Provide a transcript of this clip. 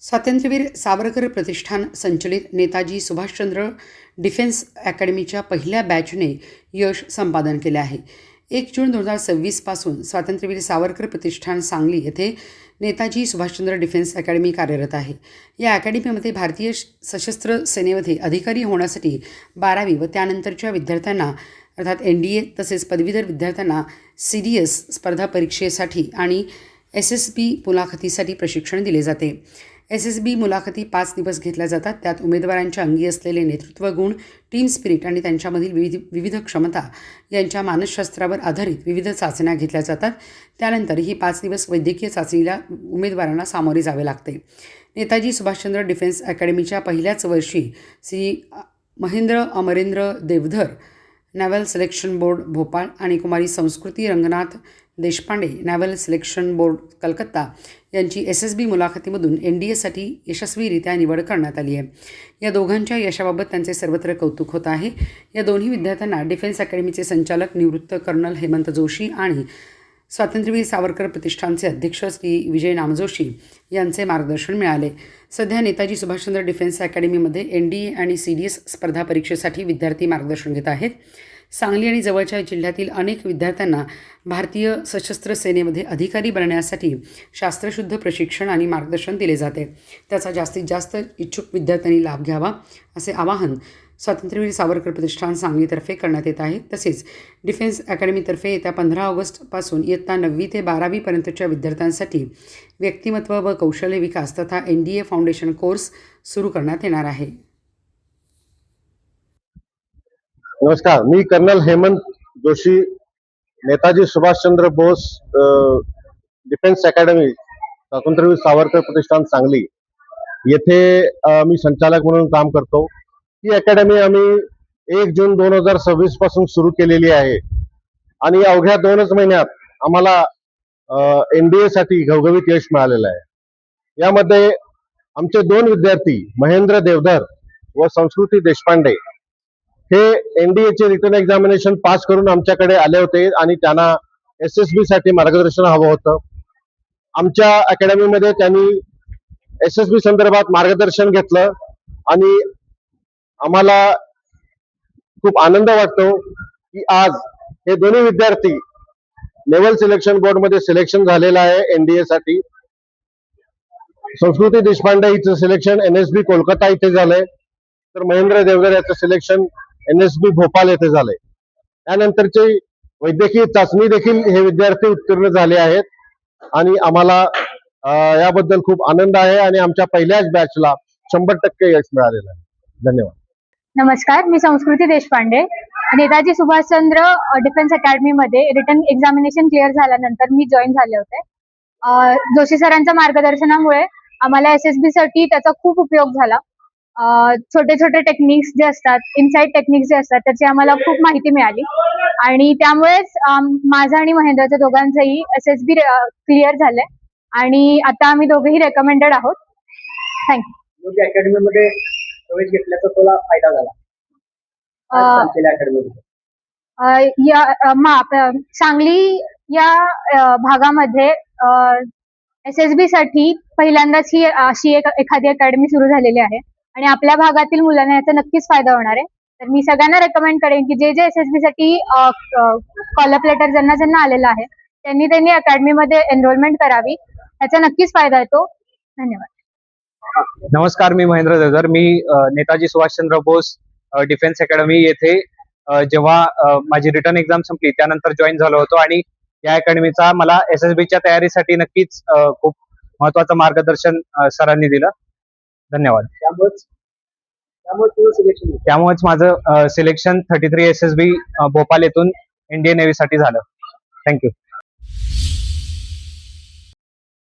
स्वातंत्र्यवीर सावरकर प्रतिष्ठान संचलित नेताजी सुभाषचंद्र डिफेन्स अकॅडमीच्या पहिल्या बॅचने यश संपादन केले आहे. 1 जून 2026 पासून स्वातंत्र्यवीर सावरकर प्रतिष्ठान सांगली येथे नेताजी सुभाषचंद्र डिफेन्स अकॅडमी कार्यरत आहे. या अकॅडमीमध्ये भारतीय सशस्त्र सेनेमध्ये अधिकारी होण्यासाठी 12वी व त्यानंतरच्या विद्यार्थ्यांना अर्थात NDA तसेच पदवीधर विद्यार्थ्यांना CDS स्पर्धा परीक्षेसाठी आणि SSB मुलाखतीसाठी प्रशिक्षण दिले जाते. SSB मुलाखती 5 दिवस घेतल्या जातात. त्यात उमेदवारांच्या अंगी असलेले नेतृत्व गुण, टीम स्पिरिट आणि त्यांच्यामधील विविध क्षमता यांच्या मानसशास्त्रावर आधारित विविध चाचण्या घेतल्या जातात. त्यानंतर ही 5 दिवस वैद्यकीय चाचणीला उमेदवारांना सामोरे जावे लागते. नेताजी सुभाषचंद्र डिफेन्स अकॅडमीच्या पहिल्याच वर्षी Shri Mahendra Amarendra Deodhar naval selection board Bhopal आणि Kumari Sanskriti Ranganath Deshpande naval selection board Calcutta यांची SSB मुलाखतीमधून NDAसाठी यशस्वीरित्या निवड करण्यात आली आहे. या दोघांच्या यशाबाबत त्यांचे सर्वत्र कौतुक होत आहे. या दोन्ही विद्यार्थ्यांना डिफेन्स अकॅडमीचे संचालक निवृत्त कर्नल हेमंत जोशी आणि स्वातंत्र्यवीर सावरकर प्रतिष्ठानचे अध्यक्ष श्री विजय नामजोशी यांचे मार्गदर्शन मिळाले. सध्या नेताजी सुभाषचंद्र डिफेन्स अकॅडमीमध्ये NDA आणि CDS स्पर्धा परीक्षेसाठी विद्यार्थी मार्गदर्शन घेत आहेत. सांगली आणि जवळच्या जिल्ह्यातील अनेक विद्यार्थ्यांना भारतीय सशस्त्र सेनेमध्ये अधिकारी बनण्यासाठी शास्त्रशुद्ध प्रशिक्षण आणि मार्गदर्शन दिले जाते. त्याचा जास्तीत जास्त इच्छुक विद्यार्थ्यांनी लाभ घ्यावा असे आवाहन स्वातंत्र्यवीर सावरकर प्रतिष्ठान सांगलीतर्फे करण्यात येत आहे. तसेच डिफेन्स अकॅडमीतर्फे येत्या 15 ऑगस्टपासून इयत्ता 9वी ते 12वी पर्यंतच्या विद्यार्थ्यांसाठी व्यक्तिमत्व व कौशल्य विकास तथा NDA फाउंडेशन कोर्स सुरू करण्यात येणार आहे. नमस्कार, मी colonel Hemant Joshi, Netaji Subhashchandra Bose defence academy Swatantryaveer Savarkar प्रतिष्ठान सांगली येथे मी संचालक म्हणून काम करतो. ही अकॅडमी आम्ही 1 जून 2026 पासून सुरू केलेली आहे आणि अवघ्या 2च महिन्यात आम्हाला NDA साठी घवघवीत यश मिळालेलं आहे. यामध्ये आमचे 2 विद्यार्थी महेंद्र देवधर व संस्कृती देशपांडे हे NDA चे रिटन एक्झामिनेशन पास करून आमच्याकडे आले होते आणि त्यांना SSB साठी मार्गदर्शन हवं होतं. आमच्या अकॅडमीमध्ये त्यांनी SSB संदर्भात मार्गदर्शन घेतलं आणि आम्हाला खूप आनंद वाटतो की आज हे दोन्ही विद्यार्थी नेव्हल सिलेक्शन बोर्ड मध्ये सिलेक्शन झालेलं आहे NDA साठी. संस्कृती देशपांडे हिचं सिलेक्शन NSB कोलकाता इथे झालंय, तर महेंद्र देवधर याचं सिलेक्शन NSB भोपाळ येथे झालंय. त्यानंतरची वैद्यकीय चाचणी देखील हे विद्यार्थी उत्तीर्ण झाले आहेत आणि आम्हाला याबद्दल खूप आनंद आहे आणि आमच्या पहिल्याच बॅचला 100% यश मिळालेलं आहे. धन्यवाद. नमस्कार, मी संस्कृती देशपांडे. नेताजी सुभाषचंद्र डिफेन्स अकॅडमी मध्ये रिटन एक्झामिनेशन क्लिअर झाल्यानंतर मी जॉईन झाले होते. जोशी सरांच्या मार्गदर्शनामुळे आम्हाला SSB साठी त्याचा खूप उपयोग झाला. छोटे छोटे टेक्निक्स जे असतात, इनसाइड टेक्निक्स जे असतात, त्याची आम्हाला खूप माहिती मिळाली आणि त्यामुळेच माझं आणि महेंद्रच्या दोघांचंही SSB क्लिअर झालंय आणि आता आम्ही दोघेही रेकमेंडेड आहोत. थँक्यू. अकॅडमीमध्ये प्रवेश घेतल्याचा तुला फायदा झाला सांगली या भागामध्ये SSB साठी पहिल्यांदाच ही अशी एखादी अकॅडमी सुरू झालेली आहे आणि आपल्या भागातील मुलांना याचा नक्कीच फायदा होणार आहे. तर मी सगळ्यांना रेकमेंड करेन की जे SSB साठी कॉलअप लेटर ज्यांना आलेला आहे त्यांनी अकॅडमीमध्ये एनरोलमेंट करावी. याचा नक्कीच फायदा येतो. धन्यवाद. नमस्कार, मी महेंद्र देवधर. मी नेताजी सुभाषचंद्र बोस डिफेन्स अकॅडमी येथे जेव्हा माझी रिटर्न एक्झाम संपली त्यानंतर जॉईन झालो होतो आणि या अकॅडमीचा मला SSBच्या तयारीसाठी नक्कीच खूप महत्वाचं मार्गदर्शन सरांनी दिलं. धन्यवाद. त्यामुळेच माझं सिलेक्शन 33 SSB भोपाळ येथून इंडियन नेव्ही साठी झालं. थँक्यू.